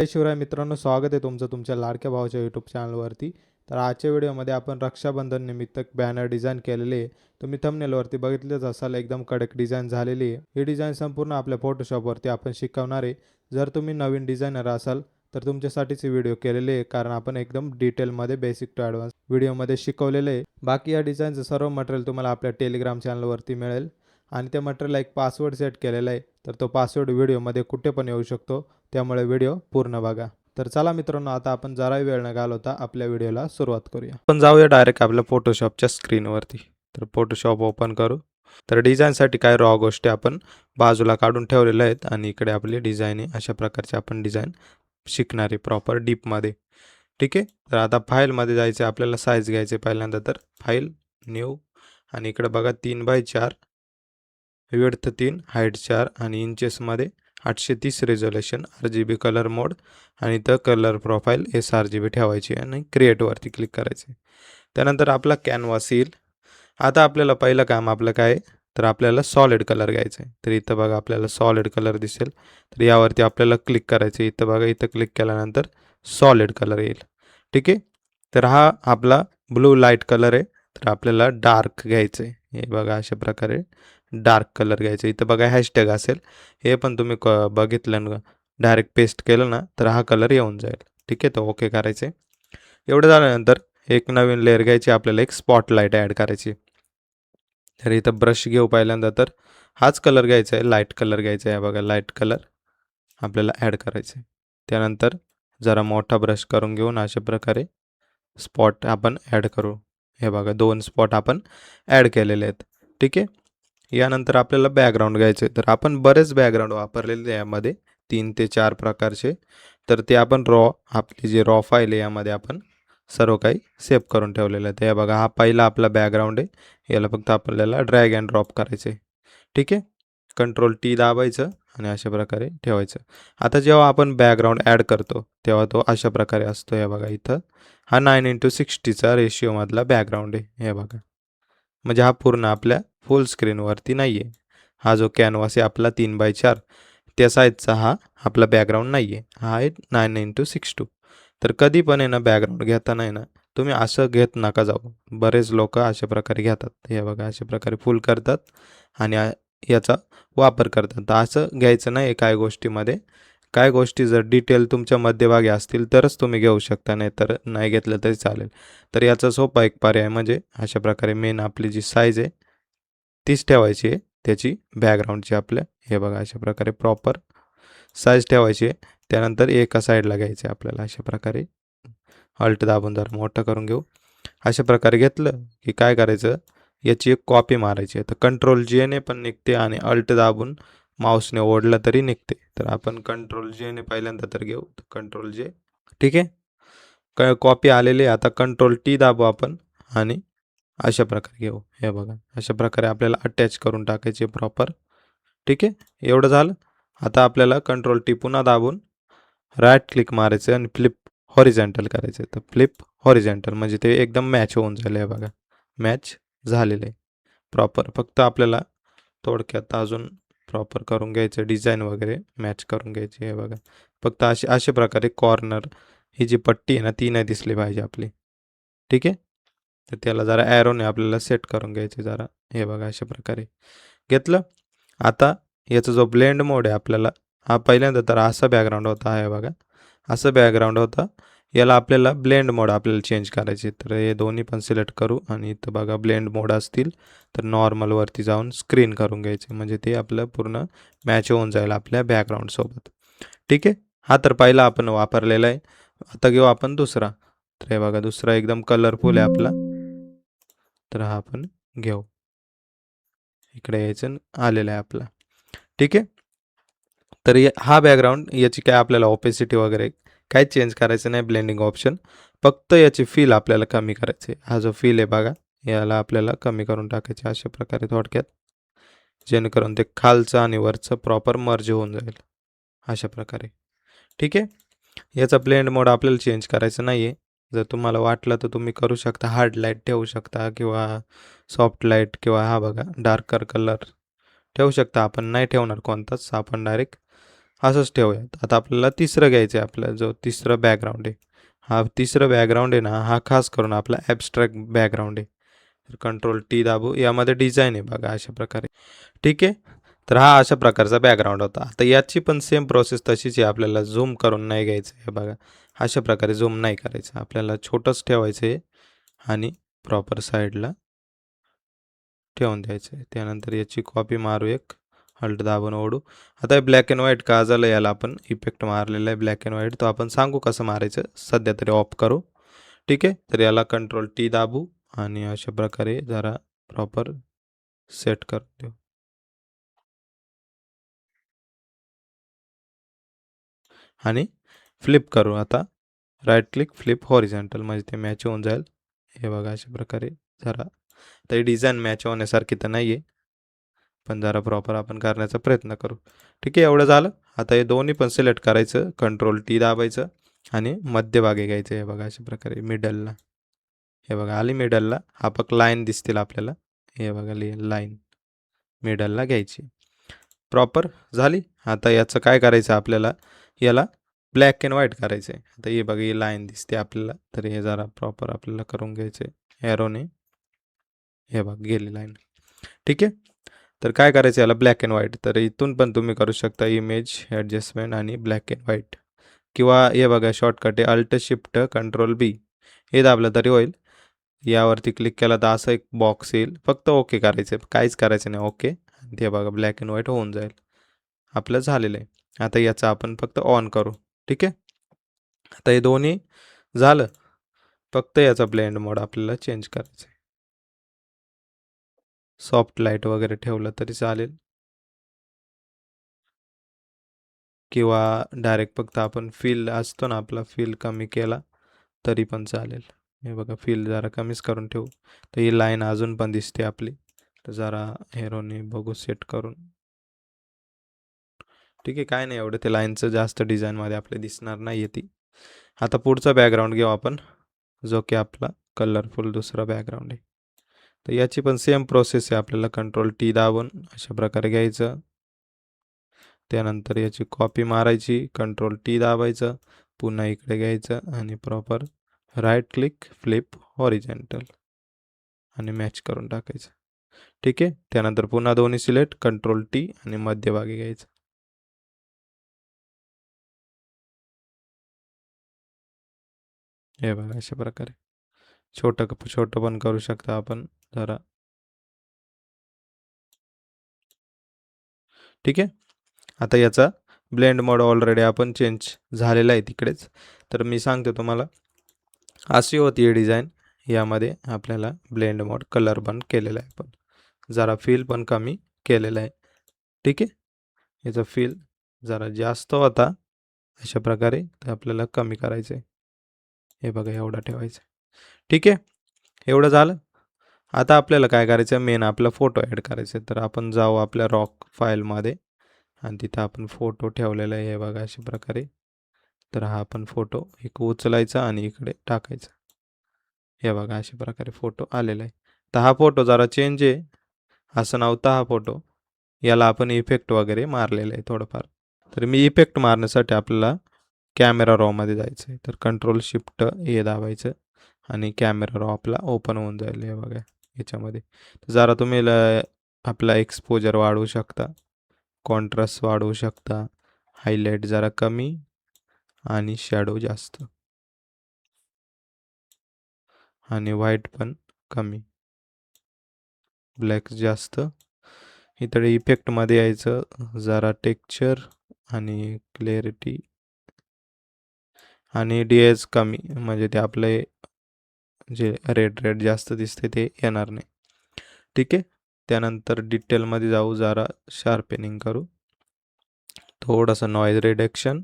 जय शिवराय मित्रांनो, स्वागत आहे तुमचं तुमच्या लाडक्या भावाच्या यूट्यूब चॅनलवरती. तर आजच्या व्हिडिओमध्ये आपण रक्षाबंधन निमित्त बॅनर डिझाईन केलेले आहे. तुम्ही थंबनेलवरती बघितलेच असाल, एकदम कडक डिझाईन झालेली आहे. ही डिझाईन संपूर्ण आपल्या फोटोशॉपवरती आपण शिकवणार आहे. जर तुम्ही नवीन डिझायनर असाल तर तुमच्यासाठीच व्हिडिओ केलेले आहे, कारण आपण एकदम डिटेलमध्ये बेसिक टू ॲडव्हान्स व्हिडिओमध्ये शिकवलेलं आहे. बाकी या डिझाईनचं सर्व मटेरियल तुम्हाला आपल्या टेलिग्राम चॅनलवरती मिळेल आणि त्या मटेरियलला एक पासवर्ड सेट केलेला आहे. तर तो पासवर्ड व्हिडिओमध्ये कुठे पण येऊ शकतो, त्यामुळे व्हिडिओ पूर्ण बघा. तर चला मित्रांनो, आता आपण जराही वेळ न घालवता आपल्या व्हिडिओला सुरुवात करूया. आपण जाऊया डायरेक्ट आपल्या फोटोशॉपच्या स्क्रीनवरती. तर फोटोशॉप ओपन करू. तर डिझाईनसाठी काय रॉ गोष्टी आपण बाजूला काढून ठेवलेल्या आहेत आणि इकडे आपली डिझाईन आहे. अशा प्रकारचे आपण डिझाईन शिकणार आहे प्रॉपर डीपमध्ये. ठीक आहे. तर आता फाईलमध्ये जायचं, आपल्याला साईज घ्यायचे पहिल्यांदा. तर फाईल, न्यू, आणि इकडे बघा 3x4, विड्थ 3, हाईट 4 आणि इंचेसमध्ये 830 रेझोल्युशन, RGB कलर मोड आणि इथं कलर प्रोफाईल sRGB ठेवायची आणि क्रिएटवरती क्लिक करायचे. त्यानंतर आपला कॅनव्हास येईल. आता आपल्याला पहिलं काम आपलं काय आहे, तर आपल्याला सॉलिड कलर घ्यायचा आहे. तर इथं बघा आपल्याला सॉलिड कलर दिसेल. तर यावरती आपल्याला क्लिक करायचं. इथं बघा, इथं क्लिक केल्यानंतर सॉलिड कलर येईल. ठीक आहे. तर हा आपला ब्लू लाईट कलर आहे. तर आपल्याला डार्क घ्यायचं आहे. हे बघा अशा प्रकारे डार्क कलर घ्यायचं. इथं बघा हॅशटॅग असेल, हे पण तुम्ही बघितलं ना, डायरेक्ट पेस्ट केलं ना तर हा कलर येऊन जाईल. ठीक आहे. तर ओके करायचे. एवढं झाल्यानंतर एक नवीन लेअर घ्यायची, आपल्याला एक स्पॉटलाईट ॲड करायची. तर इथं ब्रश घेऊ पहिल्यांदा. तर हाच कलर घ्यायचा आहे, लाईट कलर घ्यायचा आहे. बघा लाईट कलर आपल्याला ॲड करायचं आहे. त्यानंतर जरा मोठा ब्रश करून घेऊन अशा प्रकारे स्पॉट आपण ॲड करू. हे बघा 2 स्पॉट आपण ॲड केलेले आहेत. ठीक आहे. यानंतर आपल्याला बॅकग्राऊंड घ्यायचे. तर आपण बरेच बॅकग्राऊंड वापरलेले यामध्ये 3 ते 4 प्रकारचे. तर ते आपण आपली जी रॉ फाईल आहे यामध्ये आपण सर्व काही सेव्ह करून ठेवलेलं आहे. हे बघा, हा पहिला आपला बॅकग्राऊंड आहे. याला फक्त आपल्याला ड्रॅग अँड ड्रॉप करायचे. ठीक आहे. Ctrl+T दाबायचं आणि अशा प्रकारे ठेवायचं. आता जेव्हा आपण बॅकग्राऊंड ॲड करतो तेव्हा तो अशा प्रकारे असतो. हे बघा, इथं हा 9:60चा रेशिओमधला बॅकग्राऊंड आहे. हे बघा, म्हणजे हा पूर्ण आपल्या फुल स्क्रीनवरती नाही आहे. हा जो कॅनव्हास आहे आपला 3x4, त्या साईजचा हा आपला बॅकग्राऊंड नाही आहे. हा आहे 9:62. तर कधी पण आहे ना, बॅकग्राऊंड घेताना आहे ना, तुम्ही असं घेत नका जाऊ. बरेच लोक अशा प्रकारे घेतात. हे बघा, अशा प्रकारे फुल करतात आणि याचा वापर करतात. तर असं घ्यायचं नाही काय गोष्टीमध्ये. काय गोष्टी जर डिटेल तुमच्या मध्यभागी असतील तरच तुम्ही घेऊ शकता, नाही तर नाही घेतलं तरी चालेल. तर याचा सोपा एक पर्याय म्हणजे अशा प्रकारे मेन आपली जी साईज आहे तीच ठेवायची आहे त्याची, बॅकग्राऊंडची आपल्या. हे बघा, अशा प्रकारे प्रॉपर साईज ठेवायची आहे. त्यानंतर एका साईडला घ्यायचं आहे आपल्याला. अशा प्रकारे अल्ट दाबून जरा मोठं करून घेऊ. अशा प्रकारे घेतलं की काय करायचं, याची एक कॉपी मारायची आहे. तर Ctrl+J ने पण निघते आणि अल्ट दाबून माऊसने ओढलं तरी निघते. तर आपण Ctrl+J ने पहिल्यांदा तर घेऊ. Ctrl+J. ठीक आहे. कॉपी आलेली आहे. आता Ctrl+T दाबू आपण आणि अशा प्रकारे घेऊ. हे बघा, अशा प्रकारे आपल्याला अटॅच करून टाकायचे प्रॉपर. ठीक आहे. एवढं झालं. आता आपल्याला Ctrl+T पुन्हा दाबून राईट क्लिक मारायचं आणि फ्लिप हॉरिझॉन्टल करायचं. तर फ्लिप हॉरिझॉन्टल म्हणजे ते एकदम मॅच होऊन झालं. आहे बघा, मॅच झालेलं आहे प्रॉपर. फक्त आपल्याला थोडक्यात अजून प्रॉपर करून घ्यायचं, डिझाईन वगैरे मॅच करून घ्यायची. हे बघा, फक्त अशा प्रकारे कॉर्नर ही जी पट्टी आहे ना ती नाही दिसली पाहिजे आपली. ठीक आहे. तर त्याला जरा ॲरोने आपल्याला सेट करून घ्यायचे जरा. हे बघा, अशा प्रकारे घेतलं. आता याचा जो ब्लेंड मोड आहे आपल्याला, हा पहिल्यांदा तर असा बॅकग्राऊंड होता. हे बघा, असं बॅकग्राऊंड होता. याला आपल्याला ब्लेंड मोड आपल्याला चेंज करायचे. तर हे दोन्ही पण सिलेक्ट करू आणि इथं बघा ब्लेंड मोड असतील तर नॉर्मलवरती जाऊन स्क्रीन करून घ्यायचे, म्हणजे ते आपलं पूर्ण मॅच होऊन जाईल आपल्या बॅकग्राऊंडसोबत. ठीक आहे. हा तर पहिला आपण वापरलेला आहे. आता घेऊ आपण दुसरा. तर हे बघा, दुसरा एकदम कलरफुल आहे आपला. तर हा आपण घेऊ. इकडे यायचं, आलेला आहे आपला. ठीक आहे. तर हा बॅकग्राऊंड, याची काय आपल्याला ओपेसिटी वगैरे काय चेंज करायचं नाही, ब्लेंडिंग ऑप्शन. फक्त याची फील आपल्याला कमी करायची. हा जो फील आहे बघा, याला आपल्याला कमी करून टाकायचे अशा प्रकारे थोडक्यात, जेणेकरून ते खालचं आणि वरचं प्रॉपर मर्ज होऊन जाईल अशा प्रकारे. ठीक आहे. याचा ब्लेंड मोड आपल्याला चेंज करायचं नाही आहे. जर तुम्हाला वाटलं तर तुम्ही करू शकता, हार्ड लाईट ठेवू शकता किंवा सॉफ्ट लाईट, किंवा हा बघा डार्कर कलर ठेवू शकता. आपण नाही ठेवणार कोणताच, आपण डायरेक्ट असंच ठेवूयात. आता आपल्याला तिसरं घ्यायचं आहे, आपला जो तिसरा बॅकग्राऊंड आहे. हा तिसरा बॅकग्राऊंड आहे ना, हा खास करून आपला ॲब्स्ट्रॅक्ट बॅकग्राऊंड आहे. तर कंट्रोल टी दाबू. यामध्ये डिझाईन आहे बघा अशा प्रकारे. ठीक आहे. तर हा अशा प्रकारचा बॅकग्राऊंड होता. आता याची पण सेम प्रोसेस तशीच आहे. आपल्याला झूम करून नाही घ्यायचं आहे बघा. अशा प्रकारे झूम नाही करायचं. आपल्याला छोटंच ठेवायचं आहे आणि प्रॉपर साईडला ठेवून द्यायचं आहे. त्यानंतर याची कॉपी मारू एक. अल्ट दाबून ओढू. आता हे ब्लॅक अँड व्हाईट का झालं, याला आपण इफेक्ट मारलेला आहे ब्लॅक अँड व्हाईट. तो आपण सांगू कसं मारायचं. सध्या तरी ऑफ करू. ठीक आहे. तर याला कंट्रोल टी दाबू आणि अशा प्रकारे जरा प्रॉपर सेट करून देऊ. आणि फ्लिप करू आता. राईट क्लिक फ्लिप हॉरिझॉन्टल म्हणजे ते मॅच होऊन जाईल. हे बघा अशा प्रकारे जरा. तर ही डिझाईन मॅच होण्यासारखी तर नाही आहे, पण जरा प्रॉपर आपण करण्याचा प्रयत्न करू. ठीक आहे. एवढं झालं. आता हे दोन्ही पण सिलेक्ट करायचं. कंट्रोल टी दाबायचं आणि मध्यभागी घ्यायचं. हे बघा अशा प्रकारे मिडलला. हे बघा आली मिडलला. हा फक्त लाईन दिसतील आपल्याला. हे बघा लाईन मिडलला घ्यायची. प्रॉपर झाली. आता याचं काय करायचं आपल्याला, याला ब्लॅक अँड व्हाईट करायचं आहे. आता हे बघा ही लाईन दिसते आपल्याला, तर हे जरा प्रॉपर आपल्याला करून घ्यायचं आहे एरोने. हे बघ गेली लाईन. ठीक आहे. तर काय करायचं याला ब्लॅक अँड व्हाईट. तर इथून पण तुम्ही करू शकता इमेज ॲडजस्टमेंट आणि ब्लॅक अँड व्हाईट, किंवा हे बघा शॉर्टकट आहे अल्ट शिफ्ट कंट्रोल बी. हे दाबलं तरी होईल. यावरती क्लिक केला तर असं एक बॉक्स येईल. फक्त ओके करायचं आहे, काहीच करायचं नाही. ओके. ते बघा ब्लॅक अँड व्हाईट होऊन जाईल. आपलं झालेलं आहे. आता याचं आपण फक्त ऑन करू. ठीक आहे. आता हे दोन्ही झालं. फक्त याचा ब्लेंड मोड आपल्याला चेंज करायचा आहे. सॉफ्ट लाईट वगैरे ठेवलं तरी चालेल, किंवा डायरेक्ट फक्त आपण फील असतो ना आपला, फील कमी केला तरी पण चालेल. हे बघा फील जरा कमीच करून ठेवू. तर ही लाईन अजून पण दिसते आपली. तर जरा हेरोने बघू सेट करून. ठीक आहे. काय नाही एवढं ते लाईनचं जास्त डिझाईनमध्ये आपले दिसणार नाही आहे ती. आता पुढचा बॅकग्राऊंड घेऊ आपण, जो की आपला कलरफुल दुसरा बॅकग्राऊंड आहे. तर याची पण सेम प्रोसेस आहे. आपल्याला कंट्रोल टी दाबून अशा प्रकारे घ्यायचं. त्यानंतर याची कॉपी मारायची. कंट्रोल टी दाबायचं. पुन्हा इकडे घ्यायचं आणि proper right click flip horizontal आणि मॅच करून टाकायचं. ठीक आहे. त्यानंतर पुन्हा दोन्ही सिलेक्ट कंट्रोल टी आणि मध्यभागी घ्यायचं. हे बघा अशा प्रकारे छोटं पण करू शकता आपण जरा. ठीक आहे. आता याचा ब्लेंड मोड ऑलरेडी आपण चेंज झालेला आहे तिकडेच. तर मी सांगतो तुम्हाला, अशी होती ही डिझाईन. यामध्ये आपल्याला ब्लेंड मोड कलर पण केलेला आहे, पण जरा फील पण कमी केलेला आहे. ठीक आहे. याचा फील जरा जास्त होता अशा प्रकारे, तर आपल्याला कमी करायचं आहे. हे बघा एवढा ठेवायचं. ठीक आहे. एवढं झालं. आता आपल्याला काय करायचं, मेन आपला फोटो ॲड करायचा आहे. तर आपण जाऊ आपल्या रॉक फाईलमध्ये आणि तिथं आपण फोटो ठेवलेला आहे. हे बघा अशा प्रकारे. तर हा आपण फोटो एक उचलायचा आणि इकडे टाकायचा. हे बघा अशा प्रकारे फोटो आलेला आहे. तर हा फोटो जरा चेंज आहे. असं नव्हता हा फोटो. याला आपण इफेक्ट वगैरे मारलेलं आहे थोडंफार. तर मी इफेक्ट मारण्यासाठी आपल्याला कॅमेरा रॉमध्ये जायचं आहे. तर कंट्रोल शिफ्ट हे दाबायचं आणि कॅमेरा रॉ आपला ओपन होऊन जाईल. हे बघा याच्यामध्ये. जरा तुम्ही आपला एक्सपोजर वाढवू शकता, कॉन्ट्रास्ट वाढवू शकता, हायलाईट जरा कमी आणि शॅडो जास्त, आणि व्हाईट पण कमी, ब्लॅक जास्त. इकडे इफेक्टमध्ये यायचं. जरा टेक्स्चर आणि क्लॅरिटी आणि डी-एस कमी, म्हणजे ते आपले जे रेड जास्त दिसते ते येणार नाही. ठीक आहे. त्यानंतर डिटेलमध्ये जाऊ, जरा शार्पनिंग करू, थोडंसं नॉईज रिडक्शन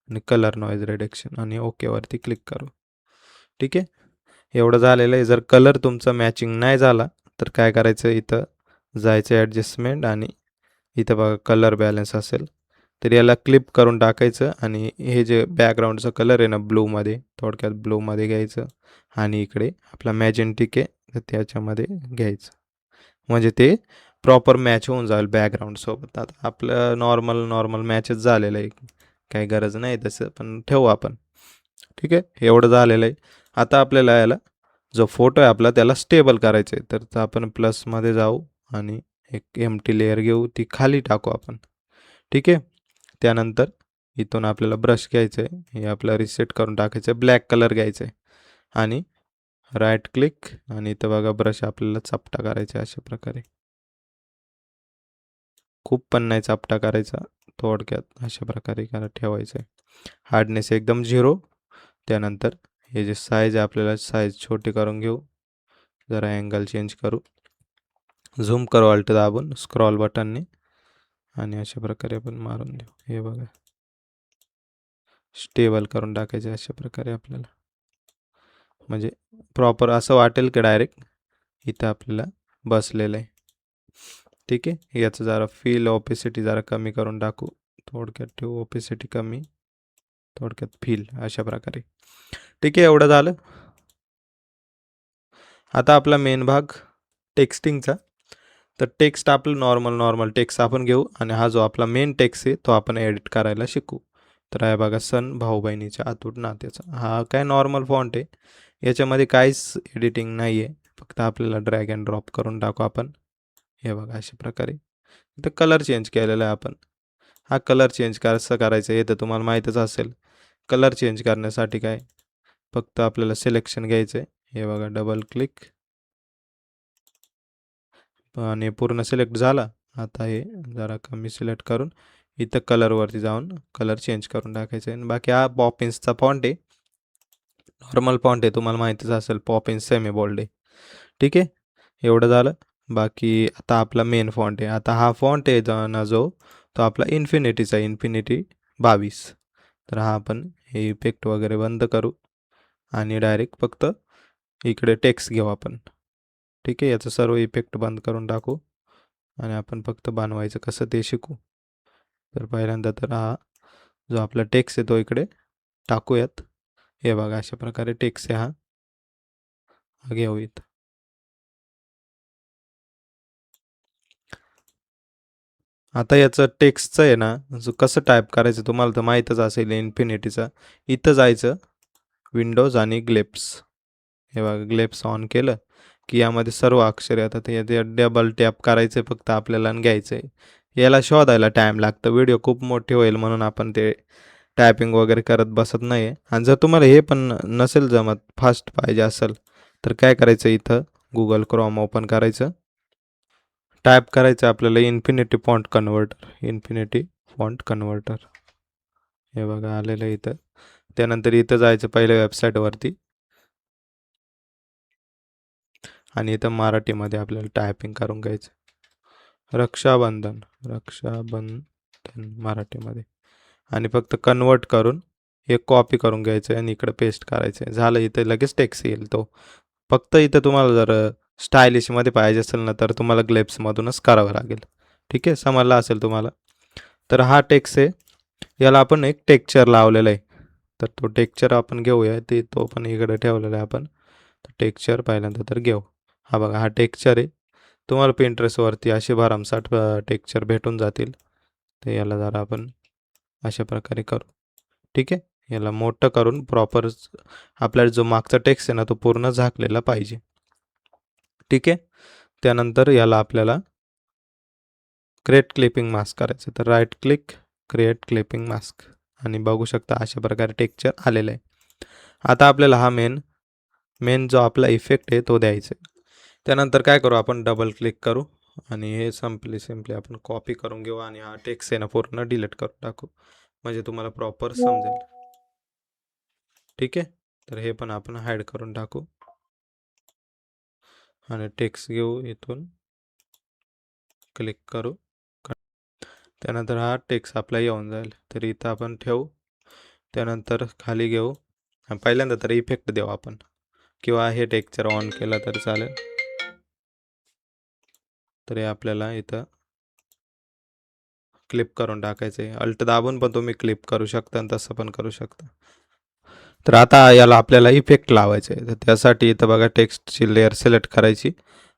आणि कलर नॉईज रिडक्शन, आणि ओकेवरती क्लिक करू. ठीक आहे. एवढं झालेलं आहे. जर कलर तुमचा मॅचिंग नाही झाला तर काय करायचं, इथं जायचं ॲडजस्टमेंट आणि इथं बघा कलर बॅलन्स असेल तर याला क्लिप करून टाकायचं, आणि हे जे बॅकग्राऊंडचा कलर आहे ना ब्लूमध्ये, थोडक्यात ब्लूमध्ये घ्यायचं आणि इकडे आपला मॅजेंटिक आहे तर त्याच्यामध्ये घ्यायचं, म्हणजे ते प्रॉपर मॅच होऊन जाईल बॅकग्राऊंडसोबत. आता आपलं नॉर्मल मॅचच झालेलं आहे, काही गरज नाही तसं, पण ठेवू आपण. ठीक आहे, एवढं झालेलं आहे. आता आपल्याला याला जो फोटो आहे आपला त्याला स्टेबल करायचं आहे, तर आपण प्लसमध्ये जाऊ आणि एक एम्प्टी लेअर घेऊ, ती खाली टाकू आपण. ठीक आहे, त्यानंतर इथून आपल्याला ब्रश घ्यायचं आहे, हे आपलं रिसेट करून टाकायचं आहे, ब्लॅक कलर घ्यायचं आहे आणि राईट क्लिक आणि इथं बघा ब्रश आपल्याला चपटा करायचा अशा प्रकारे. खूप पण नाही चपटा करायचा, थोडक्यात अशा प्रकारे ठेवायचं आहे. हार्डनेस एकदम 0. त्यानंतर हे जे साईज आहे आपल्याला साईज छोटी करून घेऊ, जरा अँगल चेंज करू, झूम करू अल्ट दाबून स्क्रॉल बटनने आणि अशा प्रकारे आपण मारून देऊ. हे बघा स्टेबल करून टाकायचे अशा प्रकारे आपल्याला, म्हणजे प्रॉपर असं वाटेल की डायरेक्ट इथं आपल्याला बसलेलं आहे. ठीक आहे, याचं जरा फील ऑपेसिटी जरा कमी करून टाकू, थोडक्यात ठेवू ऑपेसिटी कमी, थोडक्यात फील अशा प्रकारे. ठीक आहे, एवढं झालं. आता आपला मेन भाग टेक्स्टिंगचा. तर टेक्स्ट आपलं नॉर्मल टेक्स्ट आपण घेऊ आणि हा जो आपला मेन टेक्स्ट आहे तो आपण एडिट करायला शिकू. तर आहे बघा, सण भाऊ बहिणीच्या अतूट नात्याचा, हा काय नॉर्मल फॉन्ट आहे, याच्यामध्ये काहीच एडिटिंग नाही आहे, फक्त आपल्याला ड्रॅग अँड ड्रॉप करून टाकू आपण. हे बघा अशा प्रकारे. इथं कलर चेंज केलेला आहे आपण. हा कलर चेंज कसं करायचं हे तर तुम्हाला माहीतच असेल. कलर चेंज करण्यासाठी काय, फक्त आपल्याला सिलेक्शन घ्यायचं आहे, हे बघा डबल क्लिक आणि पूर्ण सिलेक्ट झाला. आता हे जरा कमी सिलेक्ट करून इथं कलरवरती जाऊन कलर चेंज करून टाकायचं आहे. बाकी हा पॉपिन्सचा फॉन्ट आहे, नॉर्मल फॉन्ट आहे, तुम्हाला माहितीच असेल, पॉपिन्स सेमी बोल्ड आहे. ठीक आहे, एवढं झालं. बाकी आता आपला मेन फॉन्ट आहे. आता हा फॉन्ट आहे ना जो, तो आपला इन्फिनिटीचा, इन्फिनिटी 22. तर हा आपण हे इफेक्ट वगैरे बंद करू आणि डायरेक्ट फक्त इकडे टेक्स्ट घेऊ आपण. ठीक आहे, याचं सर्व इफेक्ट बंद करून टाकू आणि आपण फक्त बनवायचं कसं ते शिकू. तर पहिल्यांदा तर हा जो आपला टेक्स्ट आहे तो इकडे टाकूयात. हे बघा अशा प्रकारे टेक्स्ट आहे, हा घेऊयात. आता याचं टेक्स्टचं आहे ना, जो कसं टाईप करायचं तुम्हाला तर माहीतच असेल, इन्फिनिटीचा. इथं जायचं, विंडोज आणि ग्लेप्स. हे बघा ग्लेप्स ऑन केलं की यामध्ये सर्व अक्षर येतात. हे डबल टॅप करायचं फक्त आपल्याला आणि घ्यायचं आहे. याला शोधायला टाईम लागतं, व्हिडिओ खूप मोठे होईल म्हणून आपण ते टायपिंग वगैरे करत बसत नाही आहे. आणि जर तुम्हाला हे पण नसेल जमत, फास्ट पाहिजे असेल, तर काय करायचं, इथं गुगल क्रोम ओपन करायचं, टाईप करायचं आपल्याला infinity font converter, infinity font converter. हे बघा आलेलं आहे इथं. त्यानंतर इथं जायचं पहिल्या वेबसाईटवरती आणि इथं मराठीमध्ये आपल्याला टायपिंग करून घ्यायचं, रक्षाबंधन मराठीमध्ये, आणि फक्त कन्वर्ट करून एक कॉपी करून घ्यायचं आहे आणि इकडे पेस्ट करायचं आहे. झालं, इथं लगेच टेक्स्ट येईल तो. फक्त इथं तुम्हाला जर स्टायलिशमध्ये पाहिजे असेल ना, तर तुम्हाला ग्लेप्समधूनच करावं लागेल. ठीक आहे, समजलं असेल तुम्हाला. तर हा टेक्स्ट आहे, याला आपण एक टेक्स्चर लावलेलं आहे. तर तो टेक्स्चर आपण घेऊया, तो पण इकडे ठेवलेला आहे आपण. तर टेक्स्चर पहिल्यांदा तर घेऊ. हा बघा हा टेक्स्चर आहे, तुम्हाला पिंट्रेस्टवरती असे भरमसाठ टेक्स्चर भेटून जातील. तर याला जरा आपण अशा प्रकारे करू. ठीक आहे, याला मोठं करून प्रॉपर आपल्याला जो मागचा टेक्स्ट आहे ना तो पूर्ण झाकलेला पाहिजे. ठीक आहे, त्यानंतर याला आपल्याला क्रिएट क्लिपिंग मास्क करायचं. तर right click, create clipping mask, आणि बघू शकता अशा प्रकारे टेक्स्चर आलेलं आहे. आता आपल्याला हा मेन जो आपला इफेक्ट आहे तो द्यायचा आहे. त्यानंतर काय करू, आपण डबल क्लिक करू आणि हे सिम्पली आपण कॉपी करून घेऊ आणि हा टेक्स्ट आहे ना पूर्ण डिलीट करून टाकू, म्हणजे तुम्हाला प्रॉपर समजेल. ठीक आहे, तर हे पण आपण हाईड करून टाकू आणि टेक्स्ट घेऊ, इथून क्लिक करू, त्यानंतर हा टेक्स्ट आपला येऊन जाईल. तर इथं आपण ठेवू, त्यानंतर खाली घेऊ, पहिल्यांदा तर इफेक्ट देऊ आपण, किंवा हे टेक्स्चर ऑन केला तर चालेल. तर हे आपल्याला इथं क्लिप करून टाकायचं आहे. अल्ट दाबून पण तुम्ही क्लिप करू शकता आणि तसं पण करू शकता. तर आता याला आपल्याला इफेक्ट लावायचे आहे. तर त्यासाठी इथं बघा टेक्स्टची लेअर सिलेक्ट करायची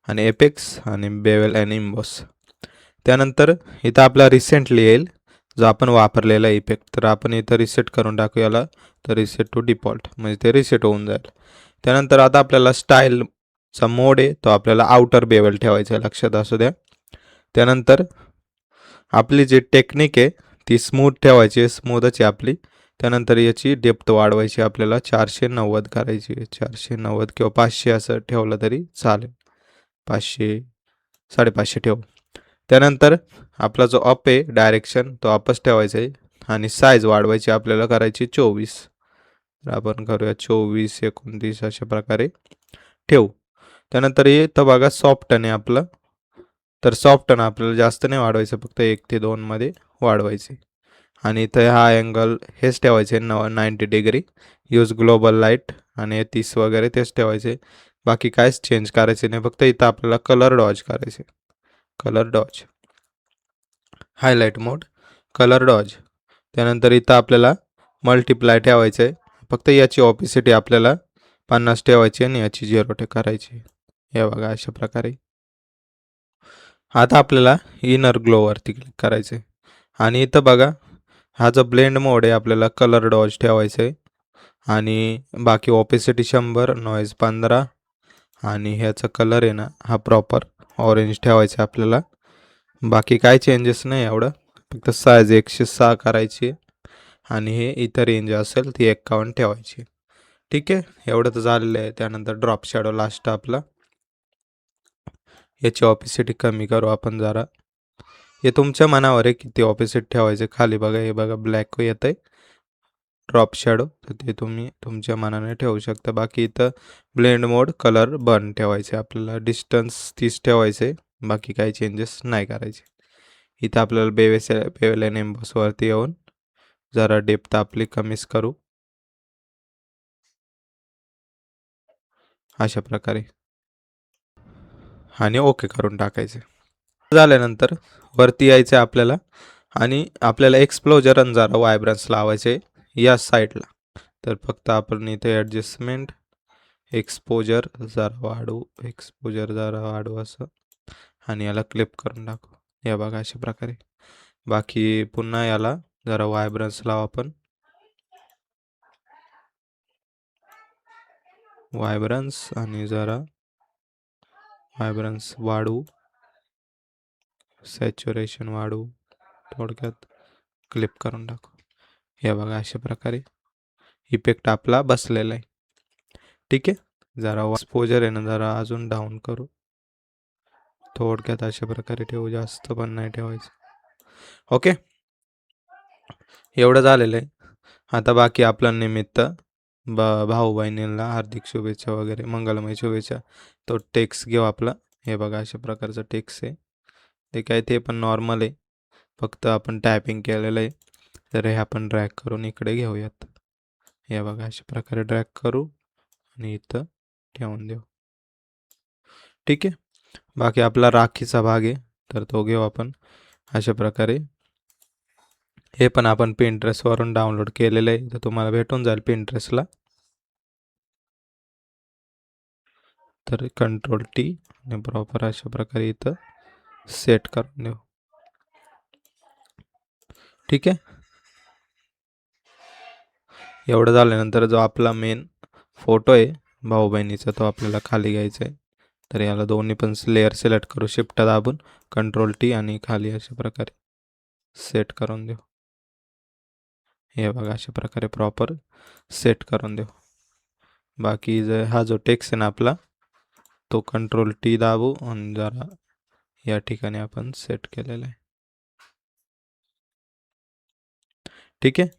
आणि एपेक्स आणि बेवेल आणि इम्बॉस त्यानंतर इथं आपला रिसेंटली येईल जो आपण वापरलेला इफेक्ट, तर आपण इथं रिसेट करून टाकू याला, तर रिसेट टू डिफॉल्ट म्हणजे ते रिसेट होऊन जाईल. त्यानंतर आता आपल्याला स्टाईलचा मोड आहे तो आपल्याला आउटर बेवल ठेवायचा आहे, लक्षात असू द्या. त्यानंतर आपली जी टेक्निक आहे ती स्मूथ ठेवायची आहे, स्मूथच आहे आपली. त्यानंतर याची डेप्थ वाढवायची, आपल्याला 490 करायची आहे, 490 किंवा 500 असं ठेवलं तरी चालेल, 500 550 ठेवू. त्यानंतर आपला जो अप आहे डायरेक्शन तो अपच ठेवायचा आहे आणि साईज वाढवायची आपल्याला करायची 24, तर आपण करूया 24 29 अशा प्रकारे ठेवू. त्यानंतर हे तर बघा सॉफ्टन आहे आपलं, तर सॉफ्टन आपल्याला जास्त नाही वाढवायचं, फक्त 1 ते 2 मध्ये वाढवायचे. आणि इथं हा अँगल हेच ठेवायचे 90 डिग्री, यूज ग्लोबल लाईट आणि 30 वगैरे तेच ठेवायचे, बाकी काहीच चेंज करायचे नाही. फक्त इथं आपल्याला कलर डॉज करायचे, कलर डॉज, हायलाईट मोड, कलर डॉज. त्यानंतर इथं आपल्याला मल्टिप्लाय ठेवायचं आहे, फक्त याची ऑपिसिटी आपल्याला 50 ठेवायची आणि याची 0 करायची. हे बघा अशा प्रकारे. आता आपल्याला इनर ग्लोवरती क्लिक करायचं आहे आणि इथं बघा हा जो ब्लेंड मोड आहे आपल्याला कलर डॉज ठेवायचं आहे आणि बाकी ऑपिसिटी 100, नॉईज 15 आणि ह्याचा कलर आहे ना हा प्रॉपर ऑरेंज ठेवायचा आपल्याला. बाकी काय चेंजेस नाही एवढं, फक्त साईज 106 करायची आणि हे इथं रेंज असेल ती 51 ठेवायची. ठीक आहे, एवढं तर झालेलं आहे. त्यानंतर ड्रॉप शॅडो लास्ट आपला, याची ऑपिसिटी कमी करू आपण जरा, हे तुमच्या मनावर आहे किती ऑपिसिटी ठेवायचे. खाली बघा हे बघा ब्लॅक येत आहे ड्रॉप शॅडो, तर ते तुम्ही तुमच्या मनाने ठेवू शकता. बाकी इथं ब्लेंड मोड कलर बर्न ठेवायचे आपल्याला, डिस्टन्स 30 ठेवायचे, बाकी काही चेंजेस नाही करायचे. इथं आपल्याला बेवेलेन एम्बॉसवरती येऊन जरा डेप्थ आपली कमीच करू अशा प्रकारे आणि ओके करून टाकायचे. झाल्यानंतर वरती यायचं आपल्याला आणि आपल्याला एक्सप्लोजर आणि जरा व्हायब्रन्स लावायचे या साईडला. तर फक्त आपण इथे ॲडजस्टमेंट, एक्सपोजर जरा वाढू असं आणि याला क्लिप करून टाकू. हे बघा अशा प्रकारे. बाकी पुन्हा याला जरा व्हायब्रन्स लावू आपण, व्हायब्रन्स आणि जरा व्हायब्रन्स वाढू, सॅच्युरेशन वाढू, थोडक्यात क्लिप करून टाकू. हे बघा अशा प्रकारे इफेक्ट आपला बसलेला आहे. ठीक आहे, जरा एक्सपोजर आहे ना जरा अजून डाऊन करू, थोडक्यात अशा प्रकारे ठेवू, जास्त पण नाही ठेवायचं. ओके, एवढं झालेलं आहे. आता बाकी आपलं निमित्त भाऊ बहिणींना हार्दिक शुभेच्छा वगैरे, मंगलमय शुभेच्छा, तो टेक्स्ट घेऊ आपला. हे बघा अशा प्रकारचं टेक्स्ट आहे, ते काय ते पण नॉर्मल आहे, फक्त आपण टायपिंग केलेलं आहे. तर हे आपण ड्रॅग करून इकडे घेऊयात. हे बघा अशा प्रकारे ड्रॅग करू आणि इथं ठेवून देऊ. ठीक आहे, बाकी आपला राखीचा भाग आहे तर तो घेऊ आपण अशा प्रकारे. हे पण आपण पिंट्रेस्टवरून डाउनलोड केलेलं आहे, तर तुम्हाला भेटून जाईल पिंट्रेस्टला. तर कंट्रोल टी आणि प्रॉपर अशा प्रकारे इथं सेट करून देऊ. ठीक आहे, एवढं झाल्यानंतर जो आपला मेन फोटो आहे भाऊ बहिणीचा तो आपल्याला खाली घ्यायचा आहे. तर याला दोन्ही पण लेअर सिलेक्ट करू, शिफ्ट दाबून कंट्रोल टी आणि खाली अशा प्रकारे सेट करून देऊ. हे बघा अशा प्रकारे प्रॉपर सेट करून देऊ. बाकी हा जो टेक्स्ट आहे ना आपला तो कंट्रोल टी दाबू आणि जरा या ठिकाणी आपण सेट केलेला आहे. ठीक आहे,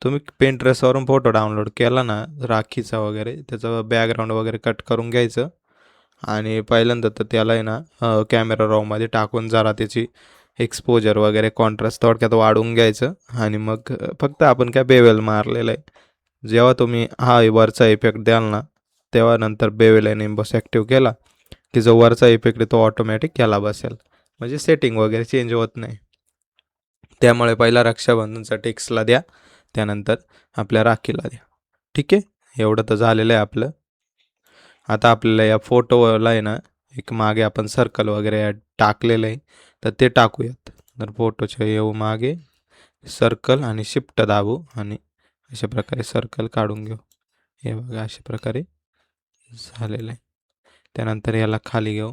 तुम्ही पिंट्रेस्टवरून फोटो डाउनलोड केला ना राखीचा वगैरे, त्याचं बॅकग्राऊंड वगैरे कट करून घ्यायचं आणि पहिल्यांदा तर त्याला आहे ना कॅमेरा रॉमध्ये टाकून जरा त्याची एक्सपोजर वगैरे कॉन्ट्रास्ट थोडक्यात वाढवून घ्यायचं आणि मग फक्त आपण काय बेवेल मारलेलं आहे. जेव्हा तुम्ही हा वरचा इफेक्ट द्याल ना तेव्हा नंतर बेवेल आणि एम्बॉस ॲक्टिव्ह केला की जो वरचा इफेक्ट आहे तो ऑटोमॅटिक केला बसेल, म्हणजे सेटिंग वगैरे चेंज होत नाही. त्यामुळे पहिला रक्षाबंधनचा टेक्स्टला द्या, त्यानंतर आपल्या राखीला द्या. ठीक आहे, एवढं तर झालेलं आहे आपलं. आता आपल्याला या फोटोला आहे ना एक मागे आपण सर्कल वगैरे टाकलेलं आहे, तर ते टाकूयात. तर फोटोच्या येऊ मागे सर्कल आणि शिफ्ट दाबू आणि अशा प्रकारे सर्कल काढून घेऊ. हे बघा अशा प्रकारे झालेलं आहे. त्यानंतर याला खाली घेऊ,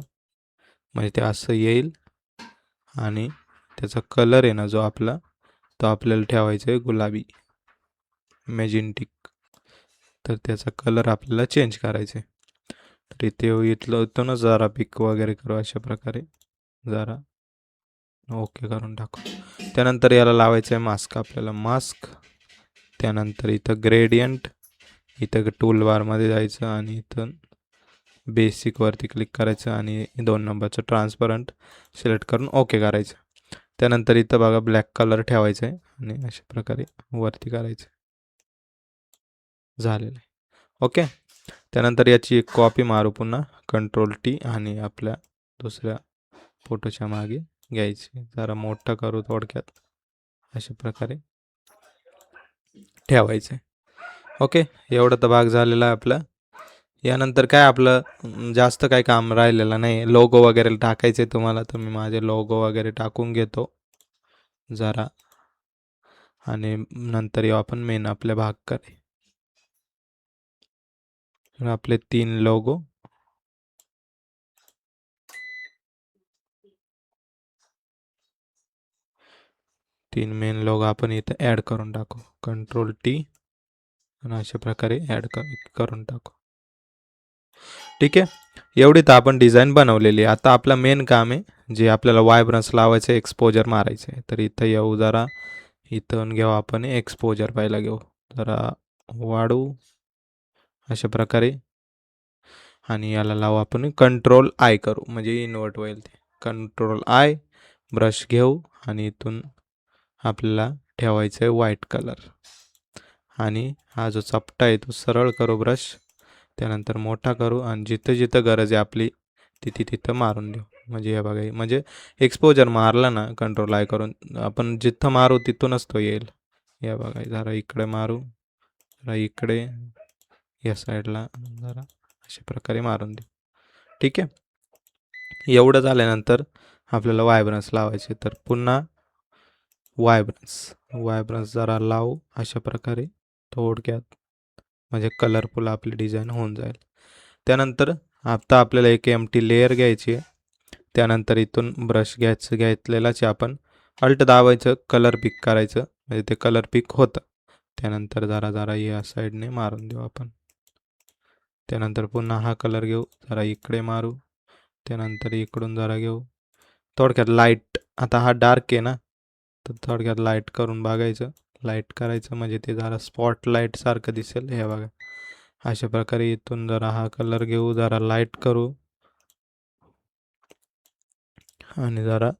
म्हणजे ते असं येईल आणि त्याचा कलर आहे ना जो आपला, तो आपल्याला ठेवायचा आहे गुलाबी मॅजेंटिक. तर त्याचा कलर आपल्याला चेंज करायचा आहे. तर इथे इथूनच जरा पिक वगैरे करू अशा प्रकारे, जरा ओके करून टाकू. त्यानंतर याला लावायचं आहे मास्क, आपल्याला मास्क. त्यानंतर इथं ग्रेडियंट, इथं टूल बारमध्ये जायचं आणि इथं बेसिकवरती क्लिक करायचं आणि 2 नंबरचं ट्रान्सपरंट सिलेक्ट करून ओके करायचं. त्यानंतर इथं बघा ब्लॅक कलर ठेवायचं आहे आणि अशा प्रकारे वरती करायचं. झालेलं आहे. ओके. त्यानंतर याची एक कॉपी मारू पुन्हा, Ctrl+T आणि आपल्या दुसऱ्या फोटोच्या मागे घ्यायची. जरा मोठं करू थोडक्यात, अशा प्रकारे ठेवायचं आहे. ओके. एवढा तर भाग झालेला आहे आपला. यानंतर काय आपलं जास्त काही काम राहिलेलं नाही. लोगो वगैरे टाकायचे तुम्हाला, तर मी माझे लोगो वगैरे टाकून घेतो जरा, आणि नंतर येऊ आपण मेन आपल्या भागकडे. आपले 3 लोगो, मेन लोगो आपण इथे ॲड करून टाकू. Ctrl+T आणि अशा प्रकारे ॲड करून टाकू. ठीक आहे. एवढी तर आपण डिझाईन बनवलेली आहे. आता आपलं मेन काम आहे, जे आपल्याला वायब्रन्स लावायचं आहे, एक्सपोजर मारायचं आहे. तर इथं येऊ जरा, इथून घेऊ आपण एक्सपोजर, पहिला घेऊ जरा वाढू अशा प्रकारे, आणि याला लावू आपण Ctrl+I करू, म्हणजे इन्वर्ट होईल ते. Ctrl+I, ब्रश घेऊ आणि इथून आपल्याला ठेवायचं आहे व्हाईट कलर, आणि हा जो चपटा आहे तो सरळ करू ब्रश. त्यानंतर मोठा करू आणि जिथं जिथं गरज आहे आपली तिथं मारून देऊ. म्हणजे हे बघा, म्हणजे एक्सपोजर मारला ना Ctrl+I करून, आपण जिथं मारू तिथूनच तो येईल. हे बघा, जरा इकडे मारू, जरा इकडे, या साईडला जरा अशा प्रकारे मारून देऊ. ठीक आहे. एवढं झाल्यानंतर आपल्याला वायब्रन्स लावायचे. तर पुन्हा वायब्रन्स जरा लावू अशा प्रकारे थोडक्यात, म्हणजे कलरफुल आपली डिझाईन होऊन जाईल. त्यानंतर आता आपल्याला एक एम्प्टी लेअर घ्यायची आहे. त्यानंतर इथून ब्रश घेतलेलाच आपण अल्ट दाबायचं, कलर पिक करायचं, म्हणजे ते कलर पिक होतं. त्यानंतर जरा या साईडने मारून देऊ आपण. त्यानंतर पुन्हा हा कलर घेऊ, जरा इकडे मारू, त्यानंतर इकडून जरा घेऊ. थोडक्यात लाईट, आता हा डार्क आहे ना, तर थोडक्यात लाईट करून बघायचं, लाईट करायचं, म्हणजे ते जरा स्पॉटलाईट सारखं दिसेल. हे बघा अशा प्रकारे इथून जरा हा कलर घेऊ, जरा लाईट करू आणि जरा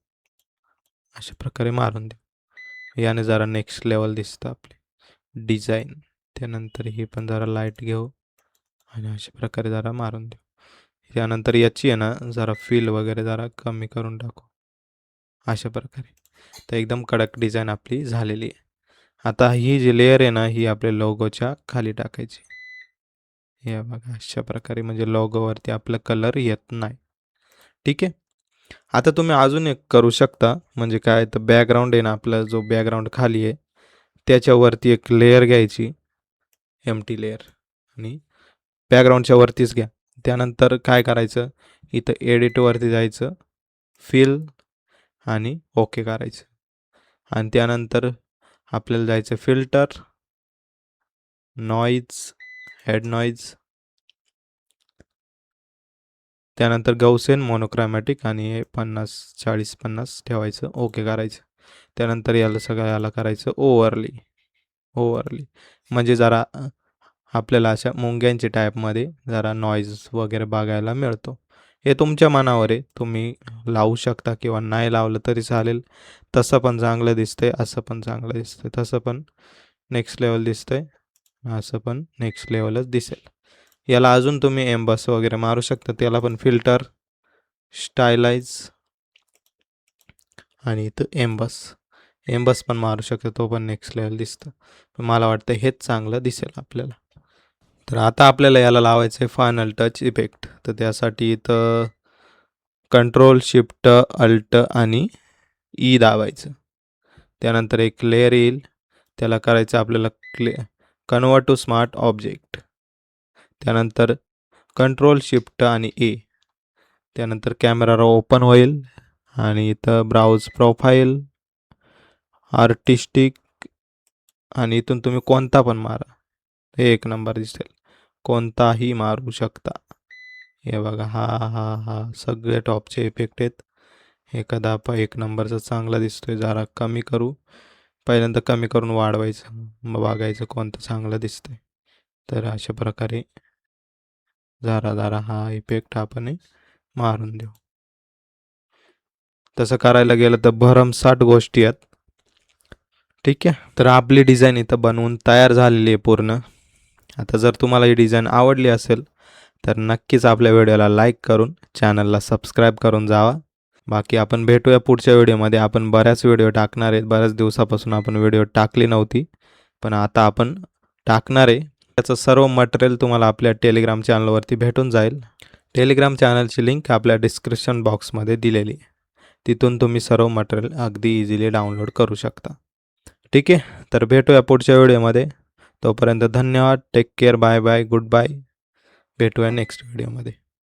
अशा प्रकारे मारून देऊ. याने जरा नेक्स्ट लेवल दिसतं आपली डिझाईन. त्यानंतर ही पण जरा लाईट घेऊ आणि अशा प्रकारे जरा मारून देऊ. त्यानंतर याची आहे ना जरा फील वगैरे जरा कमी करून टाकू अशा प्रकारे. तर एकदम कडक डिझाईन आपली झालेली आहे. आता ही जी लेअर आहे ना, ही आपल्या लोगोच्या खाली टाकायची. हे बघा अशा प्रकारे, म्हणजे लोगोवरती आपला कलर येत नाही. ठीक आहे. आता तुम्ही अजून एक करू शकता, म्हणजे काय, तर बॅकग्राऊंड आहे ना, आपला जो बॅकग्राऊंड खाली आहे त्याच्यावरती एक लेअर घ्यायची, एम्प्टी लेअर, आणि बॅकग्राऊंडच्या वरतीच घ्या. त्यानंतर काय करायचं, इथं एडिटवरती जायचं, फिल आणि ओके करायचं. आणि त्यानंतर आपल्याला जायचं फिल्टर, नॉईज, हेड नॉईज, त्यानंतर गौसेन मोनोक्रोमॅटिक, आणि हे 50-40-50 ठेवायचं, ओके करायचं. त्यानंतर याला करायचं ओव्हरली, म्हणजे जरा आपल्याला अशा मुंग्यांच्या टाईपमध्ये जरा नॉईज वगैरे बघायला मिळतो. हे तुमच्या मनावर आहे, तुम्ही लावू शकता किंवा नाही लावलं तरी चालेल. तसं पण चांगलं दिसतंय, असं पण चांगलं दिसतंय, तसं पण नेक्स्ट लेवल दिसतंय, असं पण नेक्स्ट लेवलच दिसेल. याला अजून तुम्ही एम्बस वगैरे मारू शकता, त्याला पण फिल्टर, स्टायलाइज, आणि इथं एम्बस पण मारू शकतो, तो पण नेक्स्ट लेवल दिसतं. पण मला वाटतं हेच चांगलं दिसेल आपल्याला. तर आता आपल्याला याला लावायचं आहे फायनल टच इफेक्ट. तर त्यासाठी इथं कंट्रोल शिफ्ट अल्ट आणि ई दाबायचं. त्यानंतर एक लेअर येईल, त्याला करायचं आपल्याला कन्वर्ट टू स्मार्ट ऑब्जेक्ट. त्यानंतर कंट्रोल शिफ्ट आणि ए. त्यानंतर कॅमेरा ओपन होईल आणि इथं ब्राउज प्रोफाईल, आर्टिस्टिक आणि इथून तुम्ही कोणता पण मारा, हे एक नंबर दिसेल. कोणताही मारू शकता. हे बघा, हा हा हा सगळे टॉपचे इफेक्ट आहेत. एखादा एक नंबरचा चांगला दिसतोय, जरा कमी करू. पहिल्यांदा कमी करून वाढवायचं, मग बघायचं कोणतं चांगलं दिसतंय. तर अशा प्रकारे जरा जरा हा इफेक्ट आपण मारून देऊ. तसं करायला गेलं तर भरमसाठ गोष्टी आहेत. ठीक आहे, तर आपली डिझाईन इथं बनवून तयार झालेली आहे पूर्ण. आता जर तुम्हाला ही डिझाईन आवडली असेल तर नक्कीच आपल्या व्हिडिओला लाईक करून चॅनलला सबस्क्राईब करून जावा. बाकी आपण भेटूया पुढच्या व्हिडिओमध्ये. आपण बऱ्याच व्हिडिओ टाकणार आहेत. बऱ्याच दिवसापासून आपण व्हिडिओ टाकली नव्हती, पण आता आपण टाकणार आहे. त्याचं सर्व मटेरियल तुम्हाला आपल्या टेलिग्राम चॅनलवरती भेटून जाईल. टेलिग्राम चॅनलची लिंक आपल्या डिस्क्रिप्शन बॉक्समध्ये दिलेली आहे. तिथून तुम्ही सर्व मटेरियल अगदी इझिली डाउनलोड करू शकता. ठीक आहे, तर भेटूया पुढच्या व्हिडिओमध्ये. तोपर्यंत धन्यवाद. Take care. Bye bye. Good bye. भेटूया नेक्स्ट व्हिडिओमध्ये.